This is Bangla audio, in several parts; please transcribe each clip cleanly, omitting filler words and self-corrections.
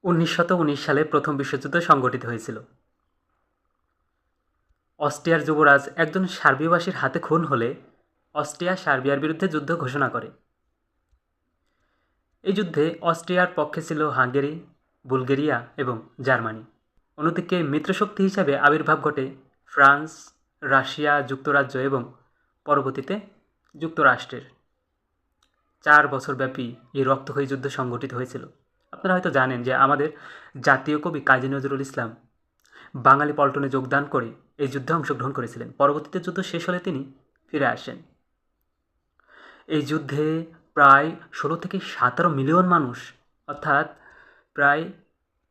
1919 সালে প্রথম বিশ্বযুদ্ধ সংঘটিত হয়েছিল। অস্ট্রিয়ার যুবরাজ একজন সার্বীয়বাসীর হাতে খুন হলে অস্ট্রিয়া সার্বিয়ার বিরুদ্ধে যুদ্ধ ঘোষণা করে। এই যুদ্ধে অস্ট্রিয়ার পক্ষে ছিল হাঙ্গেরি, বুলগেরিয়া এবং জার্মানি। অন্যদিকে মিত্রশক্তি হিসাবে আবির্ভাব ঘটে ফ্রান্স, রাশিয়া, যুক্তরাজ্য এবং পরবর্তীতে যুক্তরাষ্ট্রের। 4 বছরব্যাপী এই রক্তক্ষয়ী যুদ্ধ সংঘটিত হয়েছিল। আপনারা হয়তো জানেন যে আমাদের জাতীয় কবি কাজী নজরুল ইসলাম বাঙালি পল্টনে যোগদান করে এই যুদ্ধে অংশগ্রহণ করেছিলেন। পরবর্তীতে যুদ্ধ শেষ হলে তিনি ফিরে আসেন। এই যুদ্ধে প্রায় 16 থেকে 17 মিলিয়ন মানুষ, অর্থাৎ প্রায়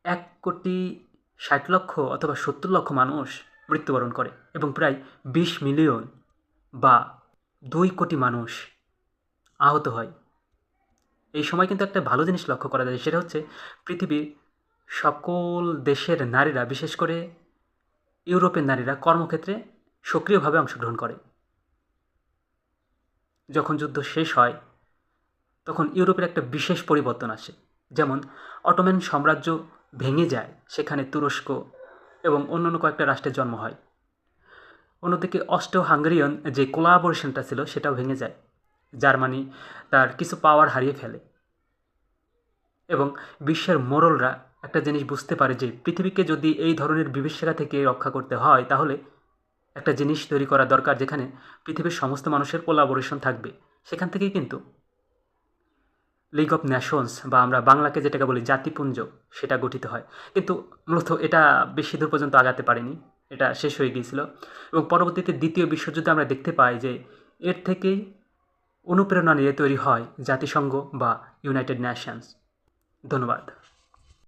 1,60,00,000 অথবা 70 লক্ষ মানুষ মৃত্যুবরণ করে এবং প্রায় 20 মিলিয়ন বা 2 কোটি মানুষ আহত হয়। এই সময় কিন্তু একটা ভালো জিনিস লক্ষ্য করা যায়, সেটা হচ্ছে পৃথিবীর সকল দেশের নারীরা, বিশেষ করে ইউরোপের নারীরা কর্মক্ষেত্রে সক্রিয়ভাবে অংশগ্রহণ করে। যখন যুদ্ধ শেষ হয় তখন ইউরোপের একটা বিশেষ পরিবর্তন আসে। যেমন অটোম্যান সাম্রাজ্য ভেঙে যায়, সেখানে তুরস্ক এবং অন্যান্য কয়েকটা রাষ্ট্রের জন্ম হয়। অন্যদিকে অস্ট্রো হাঙ্গেরিয়ান যে কোলাবোরেশনটা ছিল সেটাও ভেঙে যায়। জার্মানি তার কিছু পাওয়ার হারিয়ে ফেলে এবং বিশ্বের মোড়লরা একটা জিনিস বুঝতে পারে যে পৃথিবীকে যদি এই ধরনের বিভীষিকা থেকে রক্ষা করতে হয় তাহলে একটা জিনিস তৈরি করা দরকার যেখানে পৃথিবীর সমস্ত মানুষের কোলাবোরেশন থাকবে। সেখান থেকেই কিন্তু লিগ অফ নেশনস বা আমরা বাংলাকে যেটাকে বলি জাতিপুঞ্জ, সেটা গঠিত হয়। কিন্তু মূলত এটা বেশি দূর পর্যন্ত আগাতে পারেনি, এটা শেষ হয়ে গিয়েছিল এবং পরবর্তীতে দ্বিতীয় বিশ্বযুদ্ধে আমরা দেখতে পাই যে এর থেকেই অনুপ্রেরণা নিয়ে তৈরি হয় জাতিসংঘ বা ইউনাইটেড নেশনস। ধন্যবাদ।